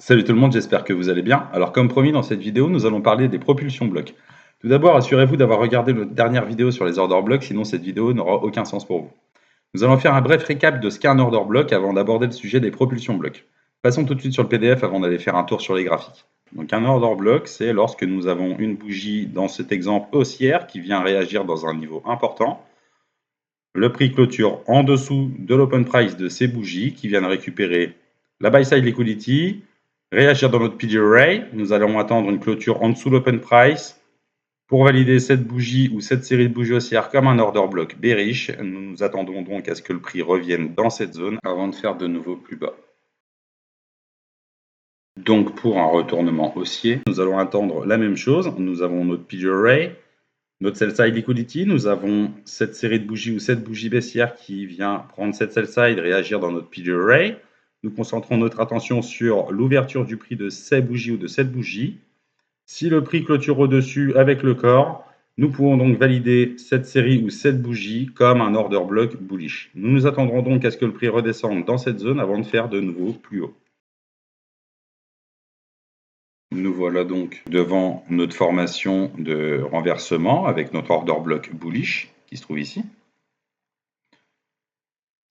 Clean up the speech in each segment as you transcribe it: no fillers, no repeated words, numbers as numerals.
Salut tout le monde, j'espère que vous allez bien. Alors comme promis dans cette vidéo, nous allons parler des propulsions blocs. Tout d'abord, assurez-vous d'avoir regardé notre dernière vidéo sur les order blocks, sinon cette vidéo n'aura aucun sens pour vous. Nous allons faire un bref récap de ce qu'est un order block avant d'aborder le sujet des propulsions blocs. Passons tout de suite sur le PDF avant d'aller faire un tour sur les graphiques. Donc un order block, c'est lorsque nous avons une bougie, dans cet exemple haussière, qui vient réagir dans un niveau important. Le prix clôture en dessous de l'open price de ces bougies qui viennent récupérer la buy side liquidity, réagir dans notre PG array. Nous allons attendre une clôture en dessous de l'open price pour valider cette bougie ou cette série de bougies haussières comme un order block bearish. Nous nous attendons donc à ce que le prix revienne dans cette zone avant de faire de nouveau plus bas. Donc pour un retournement haussier, nous allons attendre la même chose. Nous avons notre PG array, notre sell side liquidity, nous avons cette série de bougies ou cette bougie baissière qui vient prendre cette sell side, réagir dans notre PG array. Nous concentrons notre attention sur l'ouverture du prix de ces bougies ou de cette bougie. Si le prix clôture au-dessus avec le corps, nous pouvons donc valider cette série ou cette bougie comme un order block bullish. Nous nous attendrons donc à ce que le prix redescende dans cette zone avant de faire de nouveau plus haut. Nous voilà donc devant notre formation de renversement avec notre order block bullish qui se trouve ici.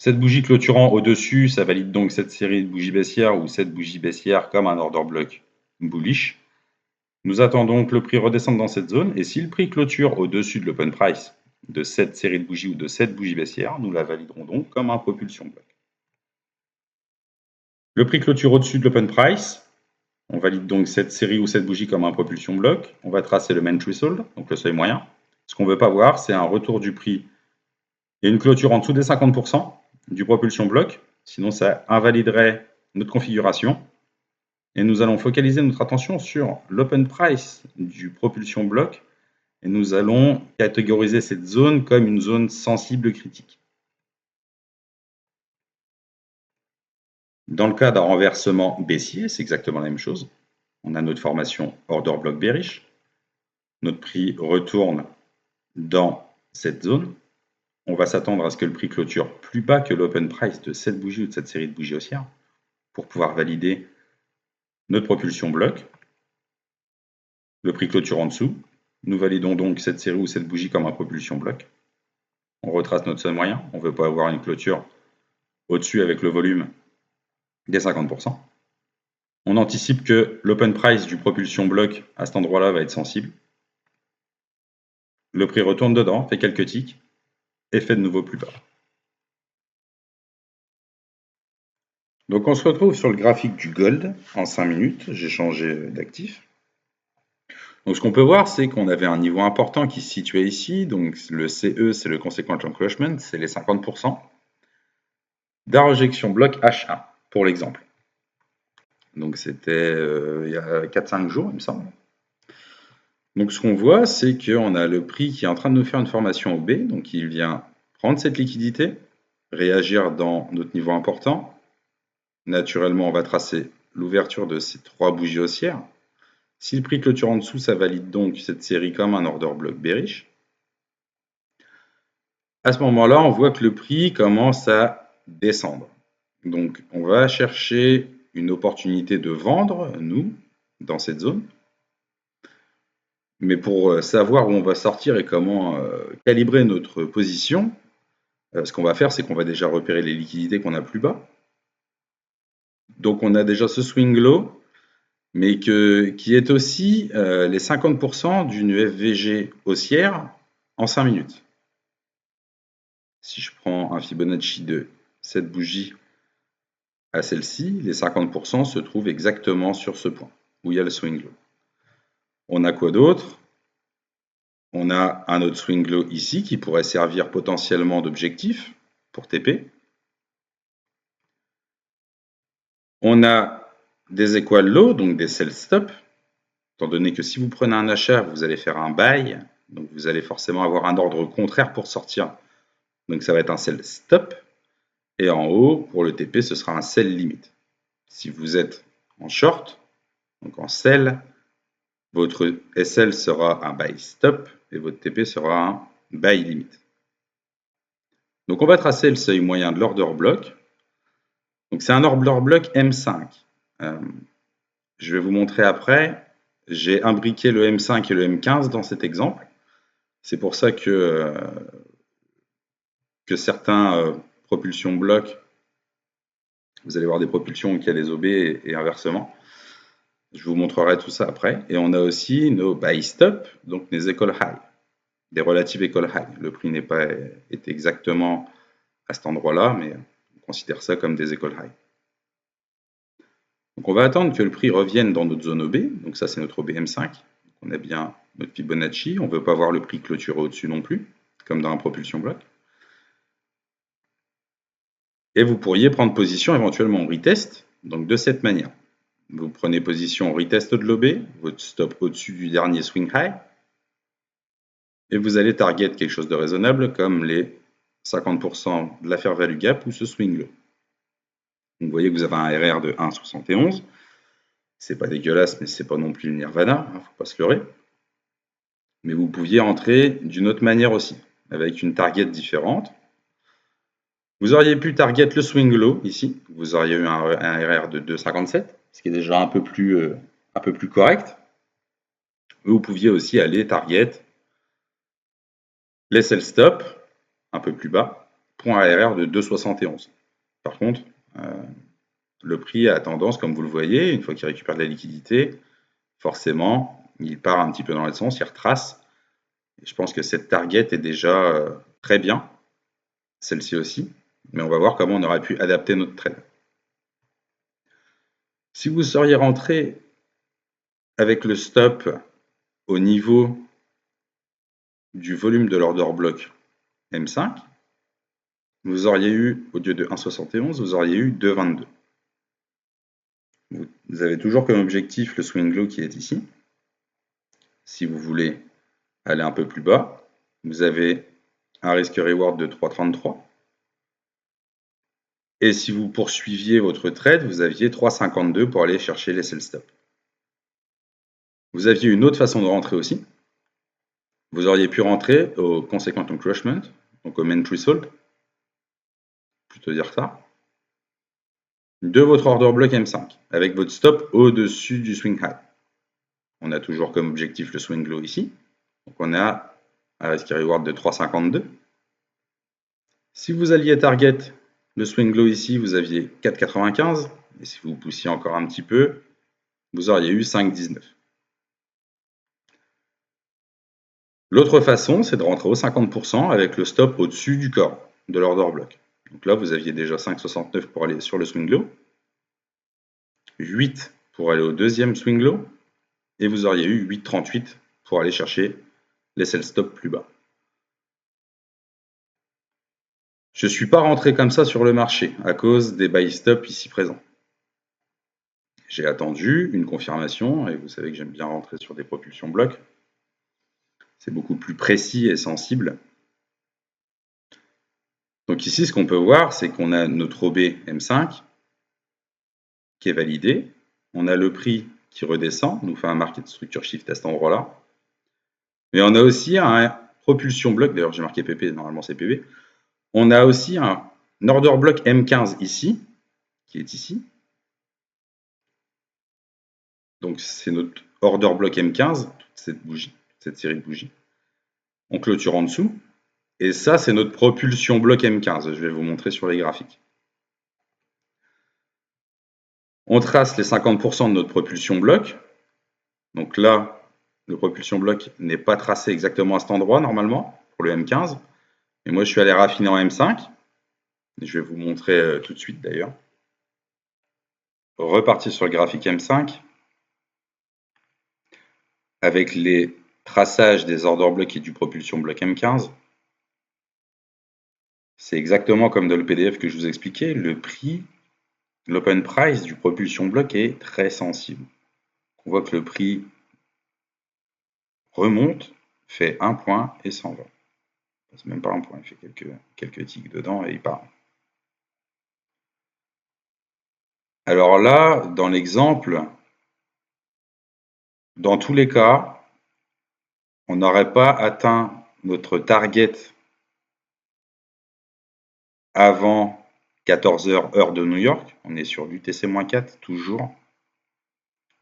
Cette bougie clôturant au-dessus, ça valide donc cette série de bougies baissières ou cette bougie baissière comme un order block bullish. Nous attendons que le prix redescende dans cette zone et si le prix clôture au-dessus de l'open price de cette série de bougies ou de cette bougie baissière, nous la validerons donc comme un propulsion block. Le prix clôture au-dessus de l'open price. On valide donc cette série ou cette bougie comme un propulsion block. On va tracer le main threshold, donc le seuil moyen. Ce qu'on ne veut pas voir, c'est un retour du prix et une clôture en dessous des 50% du propulsion block. Sinon, ça invaliderait notre configuration. Et nous allons focaliser notre attention sur l'open price du propulsion block. Et nous allons catégoriser cette zone comme une zone sensible critique. Dans le cas d'un renversement baissier, c'est exactement la même chose. On a notre formation order block bearish. Notre prix retourne dans cette zone. On va s'attendre à ce que le prix clôture plus bas que l'open price de cette bougie ou de cette série de bougies haussières pour pouvoir valider notre propulsion block. Le prix clôture en dessous. Nous validons donc cette série ou cette bougie comme un propulsion block. On retrace notre seuil moyen. On ne veut pas avoir une clôture au-dessus avec le volume des 50%. On anticipe que l'open price du propulsion block à cet endroit-là va être sensible. Le prix retourne dedans, fait quelques ticks et fait de nouveau plus bas. Donc on se retrouve sur le graphique du gold en 5 minutes. J'ai changé d'actif. Donc ce qu'on peut voir, c'est qu'on avait un niveau important qui se situait ici. Donc le CE, c'est le Consequent Encroachment, c'est les 50% d'un rejection bloc H1, pour l'exemple. Donc c'était il y a 4-5 jours, il me semble. Donc ce qu'on voit, c'est qu'on a le prix qui est en train de nous faire une formation au B. Donc il vient prendre cette liquidité, réagir dans notre niveau important. Naturellement, on va tracer l'ouverture de ces 3 bougies haussières. Si le prix clôture en dessous, ça valide donc cette série comme un order block bearish. À ce moment-là, on voit que le prix commence à descendre. Donc, on va chercher une opportunité de vendre, nous, dans cette zone. Mais pour savoir où on va sortir et comment calibrer notre position, ce qu'on va faire, c'est qu'on va déjà repérer les liquidités qu'on a plus bas. Donc, on a déjà ce swing low, mais qui est aussi les 50% d'une FVG haussière en 5 minutes. Si je prends un Fibonacci de cette bougie à celle-ci, les 50% se trouvent exactement sur ce point, où il y a le swing low. On a quoi d'autre? On a un autre swing low ici qui pourrait servir potentiellement d'objectif pour TP. On a des equal low, donc des sell stop, étant donné que si vous prenez un achat, vous allez faire un buy, donc vous allez forcément avoir un ordre contraire pour sortir. Donc ça va être un sell stop. Et en haut, pour le TP, ce sera un sell limit. Si vous êtes en short, donc en sell, votre SL sera un buy stop et votre TP sera un buy limit. Donc on va tracer le seuil moyen de l'order block. Donc c'est un order block M5. Je vais vous montrer après. J'ai imbriqué le M5 et le M15 dans cet exemple. C'est pour ça que certains propulsions blocs, vous allez voir des propulsions où il y a des OB et inversement. Je vous montrerai tout ça après. Et on a aussi nos buy stop, donc les écoles high, des relatives écoles high. Le prix n'est pas exactement à cet endroit-là, mais on considère ça comme des écoles high. Donc on va attendre que le prix revienne dans notre zone OB. Donc ça, c'est notre OBM5. On a bien notre Fibonacci. On ne veut pas voir le prix clôturer au-dessus non plus, comme dans un propulsion bloc. Et vous pourriez prendre position éventuellement en retest, donc de cette manière. Vous prenez position en retest de l'OB, votre stop au-dessus du dernier swing high, et vous allez target quelque chose de raisonnable comme les 50% de la fair value gap ou ce swing low. Donc vous voyez que vous avez un RR de 1,71. C'est pas dégueulasse, mais c'est pas non plus le nirvana, hein, faut pas se leurrer. Mais vous pouviez entrer d'une autre manière aussi, avec une target différente. Vous auriez pu target le swing low ici, vous auriez eu un RR de 2,57, ce qui est déjà un peu plus correct. Vous pouviez aussi aller target les sell stop, un peu plus bas, pour un RR de 2,71. Par contre, le prix a tendance, comme vous le voyez, une fois qu'il récupère de la liquidité, forcément, il part un petit peu dans le sens, il retrace. Et je pense que cette target est déjà très bien, celle-ci aussi, mais on va voir comment on aurait pu adapter notre trade. Si vous seriez rentré avec le stop au niveau du volume de l'order block M5, vous auriez eu, au lieu de 1,71, vous auriez eu 2,22. Vous avez toujours comme objectif le swing low qui est ici. Si vous voulez aller un peu plus bas, vous avez un risque reward de 3,33. Et si vous poursuiviez votre trade, vous aviez 3,52 pour aller chercher les sell stop. Vous aviez une autre façon de rentrer aussi. Vous auriez pu rentrer au consequent encroachment, donc au main pre-sold, plutôt dire ça, de votre order block M5, avec votre stop au-dessus du swing high. On a toujours comme objectif le swing low ici. Donc on a un risque reward de 3,52. Si vous alliez target le swing low ici, vous aviez 4,95. Et si vous poussiez encore un petit peu, vous auriez eu 5,19. L'autre façon, c'est de rentrer au 50% avec le stop au-dessus du corps de l'order block. Donc là, vous aviez déjà 5,69 pour aller sur le swing low, 8 pour aller au deuxième swing low, et vous auriez eu 8,38 pour aller chercher les sell stop plus bas. Je ne suis pas rentré comme ça sur le marché à cause des buy stop ici présents. J'ai attendu une confirmation, et vous savez que j'aime bien rentrer sur des propulsions blocs. C'est beaucoup plus précis et sensible. Donc ici, ce qu'on peut voir, c'est qu'on a notre OB M5 qui est validé. On a le prix qui redescend, nous fait un market structure shift à cet endroit-là. Mais on a aussi un propulsion bloc, d'ailleurs j'ai marqué PP, normalement c'est PB. On a aussi un order block M15 ici, qui est ici. Donc c'est notre order block M15, toute cette bougie, cette série de bougies. On clôture en dessous. Et ça, c'est notre propulsion bloc M15. Je vais vous montrer sur les graphiques. On trace les 50% de notre propulsion bloc. Donc là, le propulsion bloc n'est pas tracé exactement à cet endroit normalement, pour le M15. Et moi, je suis allé raffiner en M5. Je vais vous montrer tout de suite d'ailleurs. Repartir sur le graphique M5 avec les traçages des order blocks et du propulsion bloc M15. C'est exactement comme dans le PDF que je vous expliquais. Le prix, l'open price du propulsion bloc est très sensible. On voit que le prix remonte, fait 1 point et s'en va. C'est même pas un point, il fait quelques ticks dedans et il part. Alors là, dans l'exemple, dans tous les cas, on n'aurait pas atteint notre target avant 14 h heure de New York. On est sur l'UTC-4 toujours.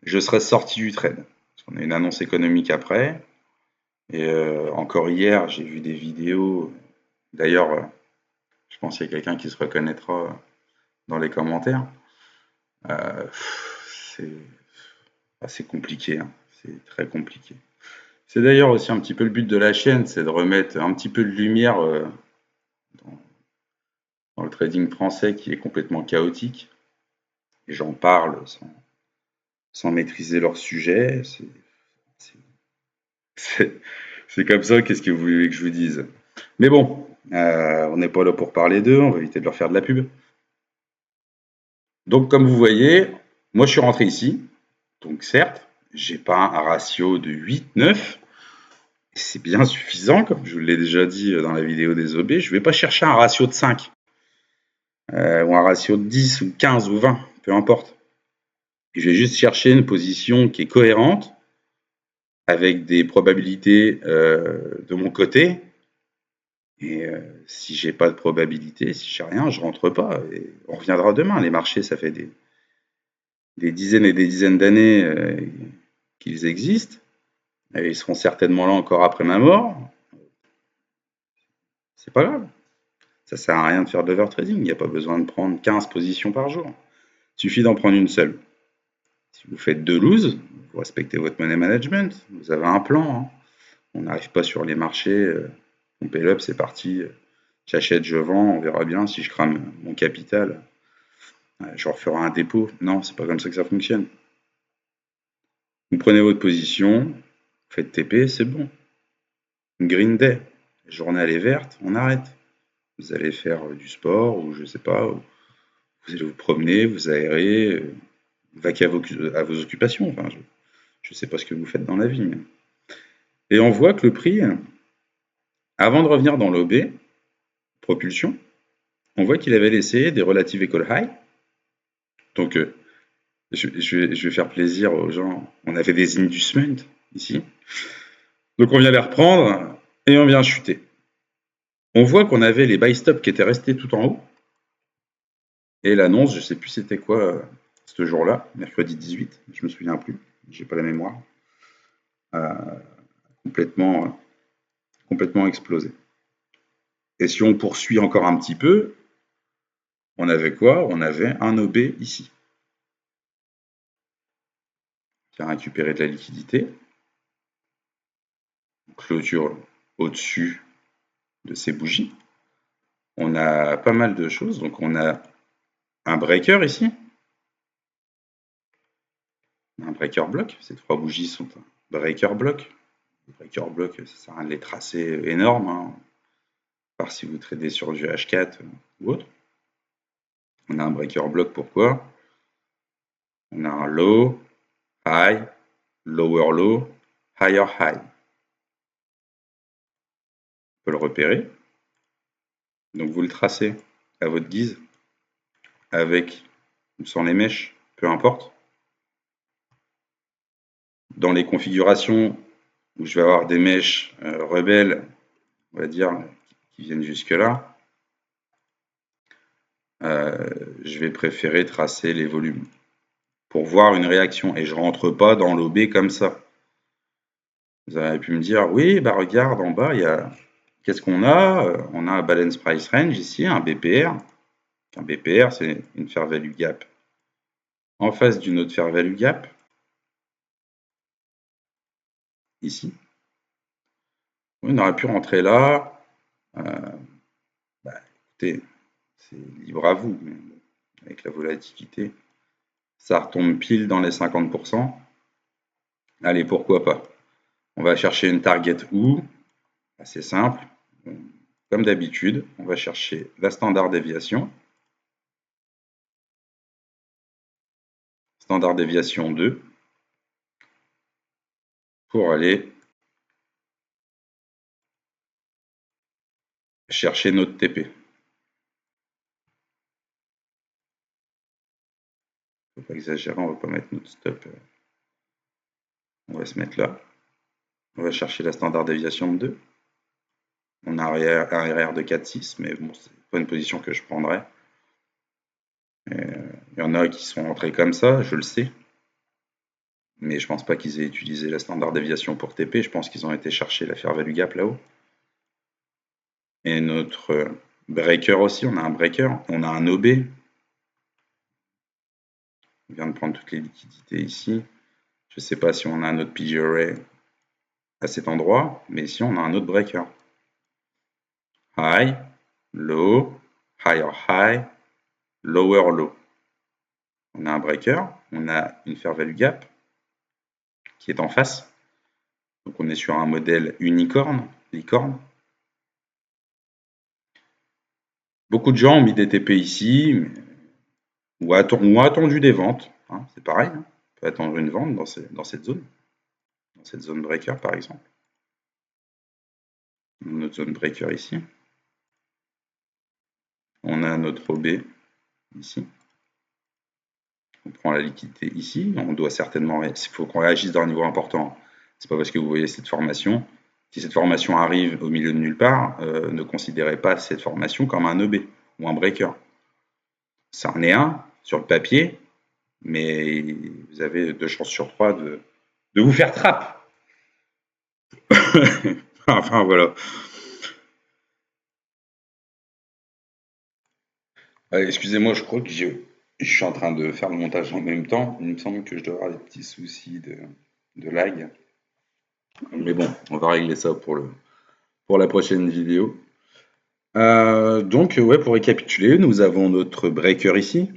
je serais sorti du trade. Parce qu'on a une annonce économique après. Et encore hier, j'ai vu des vidéos. D'ailleurs, je pense qu'il y a quelqu'un qui se reconnaîtra dans les commentaires. C'est assez compliqué, hein. C'est très compliqué. C'est d'ailleurs aussi un petit peu le but de la chaîne, c'est de remettre un petit peu de lumière dans, dans le trading français qui est complètement chaotique. Et j'en parle sans maîtriser leur sujet. C'est- c'est comme ça, qu'est-ce que vous voulez que je vous dise? Mais bon, on n'est pas là pour parler d'eux, on va éviter de leur faire de la pub. Donc comme vous voyez, moi je suis rentré ici, donc certes, j'ai pas un ratio de 8-9, c'est bien suffisant, comme je vous l'ai déjà dit dans la vidéo des OB, je vais pas chercher un ratio de 5, ou un ratio de 10 ou 15 ou 20, peu importe. Je vais juste chercher une position qui est cohérente, avec des probabilités de mon côté. Et si j'ai pas de probabilité, si j'ai rien, je rentre pas. Et on reviendra demain. Les marchés, ça fait des dizaines et des dizaines d'années qu'ils existent. Et ils seront certainement là encore après ma mort. C'est pas grave. Ça sert à rien de faire de l'overtrading. Il n'y a pas besoin de prendre 15 positions par jour. Il suffit d'en prendre une seule. Si vous faites deux loses, vous respectez votre money management. Vous avez un plan, hein. On n'arrive pas sur les marchés. On paye up, c'est parti. J'achète, je vends, on verra bien si je crame mon capital. Je referai un dépôt. Non, c'est pas comme ça que ça fonctionne. Vous prenez votre position, faites TP, c'est bon. Green day, la journée elle est verte, on arrête. Vous allez faire du sport ou je sais pas, vous allez vous promener, vous aérer, vaquer à vos occupations. Enfin, je sais pas ce que vous faites dans la vie. Et on voit que le prix, avant de revenir dans l'OB, propulsion, on voit qu'il avait laissé des relative equal high. Donc, je vais faire plaisir aux gens. On avait des inducements ici. Donc, on vient les reprendre et on vient chuter. On voit qu'on avait les buy stop qui étaient restés tout en haut. Et l'annonce, je sais plus c'était quoi ce jour-là, mercredi 18, je me souviens plus, j'ai pas la mémoire, complètement, complètement explosé. Et si on poursuit encore un petit peu, on avait quoi? On avait un OB ici, qui a récupéré de la liquidité, clôture au-dessus de ces bougies. On a pas mal de choses, donc on a un breaker ici, un breaker block, ces trois bougies sont un breaker block. Les breaker block, ça sert à rien de les tracer énormes, hein, à part si vous tradez sur du H4 ou autre. On a un breaker block, pourquoi? On a un low, high, lower low, higher high. On peut le repérer. Donc vous le tracez à votre guise, avec ou sans les mèches, peu importe. Dans les configurations où je vais avoir des mèches rebelles, on va dire, qui viennent jusque là, je vais préférer tracer les volumes pour voir une réaction et je rentre pas dans l'OB comme ça. Vous avez pu me dire, oui, bah regarde en bas, il y a qu'est-ce qu'on a? On a un balance price range ici, un BPR. Un BPR, c'est une fair value gap en face d'une autre fair value gap, ici. On aurait pu rentrer là. Bah, écoutez, c'est libre à vous, mais avec la volatilité, ça retombe pile dans les 50%. Allez, pourquoi pas? On va chercher une target où? Assez simple. Comme d'habitude, on va chercher la standard déviation. Standard déviation 2 pour aller chercher notre TP. Faut pas exagérer, on va pas mettre notre stop. On va se mettre là. On va chercher la standard déviation de 2. On a un RR de 4,6, mais bon, c'est pas une position que je prendrais. Il y en a qui sont rentrés comme ça, je le sais. Mais je pense pas qu'ils aient utilisé la standard déviation pour TP. Je pense qu'ils ont été chercher la fair value gap là-haut. Et notre breaker aussi, on a un breaker, on a un OB. On vient de prendre toutes les liquidités ici. Je ne sais pas si on a un autre PG array à cet endroit, mais ici on a un autre breaker. High, low, higher high, lower low. On a un breaker, on a une fair value gap qui est en face. Donc on est sur un modèle unicorne, licorne. Beaucoup de gens ont mis des TP ici, ou ont attendu des ventes. Hein, c'est pareil, hein. On peut attendre une vente dans cette zone breaker par exemple. Notre zone breaker ici. On a notre OB ici. On prend la liquidité ici. On doit certainement, il faut qu'on réagisse dans un niveau important. C'est pas parce que vous voyez cette formation. Si cette formation arrive au milieu de nulle part, ne considérez pas cette formation comme un EB ou un breaker. Ça en est un sur le papier, mais vous avez 2 chances sur 3 de vous faire trappe. Enfin voilà. Excusez-moi, je crois que je suis en train de faire le montage en même temps. Il me semble que je dois avoir des petits soucis de lag. Mais bon, on va régler ça pour la prochaine vidéo. Donc, ouais, pour récapituler, nous avons notre breaker ici.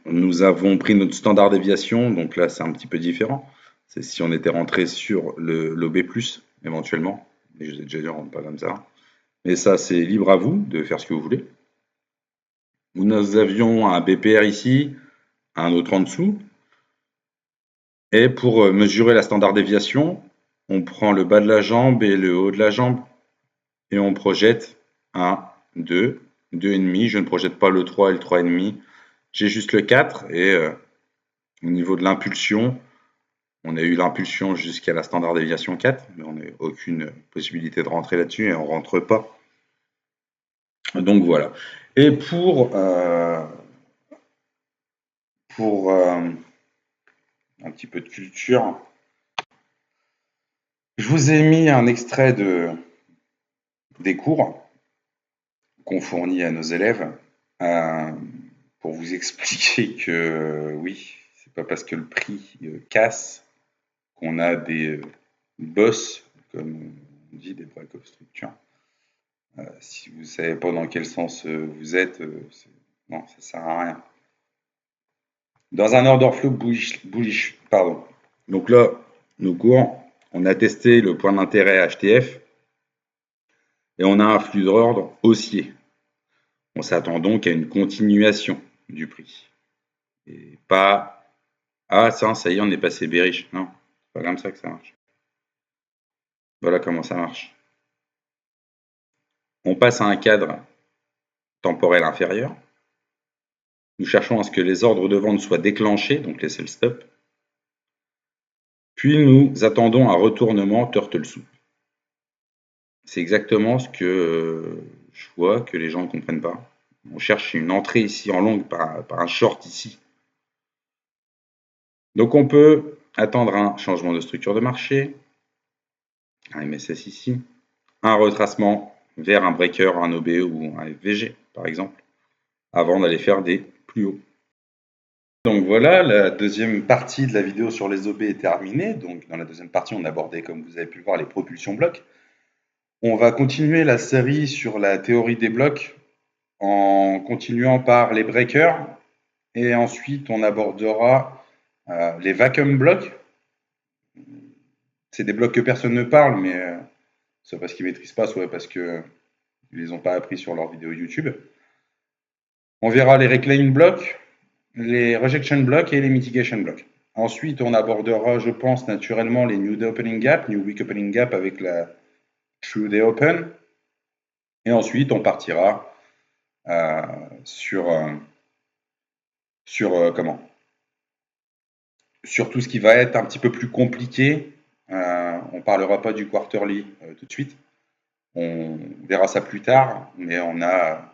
Nous avons pris notre standard déviation, donc là c'est un petit peu différent. C'est si on était rentré sur l'OB+, éventuellement. Mais je vous ai déjà dit, on rentre pas comme ça. Mais ça, c'est libre à vous de faire ce que vous voulez. Nous avions un BPR ici, un autre en dessous. Et pour mesurer la standard déviation, on prend le bas de la jambe et le haut de la jambe. Et on projette 1, 2, 2,5. Je ne projette pas le 3 et le 3,5. J'ai juste le 4 et au niveau de l'impulsion, on a eu l'impulsion jusqu'à la standard déviation 4, mais on n'a aucune possibilité de rentrer là-dessus et on ne rentre pas. Donc voilà. Et pour un petit peu de culture, je vous ai mis un extrait des cours qu'on fournit à nos élèves pour vous expliquer que oui, c'est pas parce que le prix casse qu'on a des boss, comme on dit, des break of structure. Si vous savez pas dans quel sens vous êtes, non, ça sert à rien. Dans un order flow bullish, pardon. Donc là, nos cours, on a testé le point d'intérêt HTF et on a un flux d'ordre haussier. On s'attend donc à une continuation du prix. Et pas ah ça y est, on est passé bearish. Non, c'est pas comme ça que ça marche. Voilà comment ça marche. On passe à un cadre temporel inférieur. Nous cherchons à ce que les ordres de vente soient déclenchés, donc les sell stop. Puis nous attendons un retournement turtle soup. C'est exactement ce que je vois que les gens ne comprennent pas. On cherche une entrée ici en longue par un short ici. Donc on peut attendre un changement de structure de marché, un MSS ici, un retracement vers un breaker, un OB ou un FVG par exemple, avant d'aller faire des plus hauts. Donc voilà, la deuxième partie de la vidéo sur les OB est terminée. Donc dans la deuxième partie, on abordait, comme vous avez pu le voir, les propulsions blocs. On va continuer la série sur la théorie des blocs en continuant par les breakers et ensuite on abordera les vacuum blocs. C'est des blocs que personne ne parle, mais soit parce qu'ils ne maîtrisent pas, soit parce qu'ils ne les ont pas appris sur leur vidéo YouTube. On verra les reclaim blocks, les rejection blocks et les mitigation blocks. Ensuite, on abordera, je pense, naturellement les new day opening gap, new week opening gap avec la true day open. Et ensuite, on partira sur tout ce qui va être un petit peu plus compliqué. On ne parlera pas du quarterly tout de suite. On verra ça plus tard, mais on a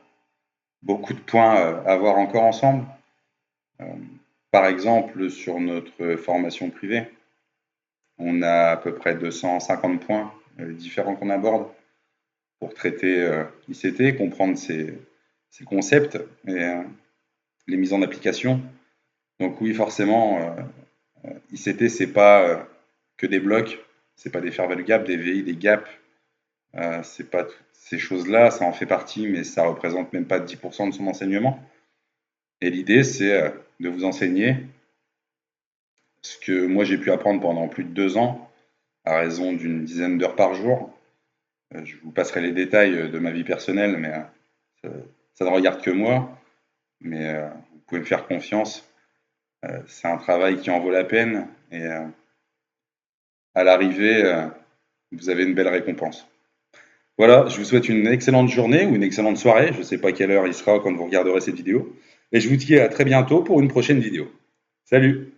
beaucoup de points à voir encore ensemble. Par exemple, sur notre formation privée, on a à peu près 250 points différents qu'on aborde pour traiter ICT, comprendre ses concepts et les mises en application. Donc oui, forcément, ICT, c'est pas que des blocs, c'est pas des Fairwell Gap, des VI, des gaps, c'est pas toutes ces choses-là, ça en fait partie, mais ça représente même pas 10% de son enseignement. Et l'idée, c'est de vous enseigner ce que moi j'ai pu apprendre pendant plus de 2 ans, à raison d'une dizaine d'heures par jour. Je vous passerai les détails de ma vie personnelle, mais ça, ça ne regarde que moi. Mais vous pouvez me faire confiance. C'est un travail qui en vaut la peine. Et à l'arrivée, vous avez une belle récompense. Voilà, je vous souhaite une excellente journée ou une excellente soirée. Je ne sais pas quelle heure il sera quand vous regarderez cette vidéo. Et je vous dis à très bientôt pour une prochaine vidéo. Salut!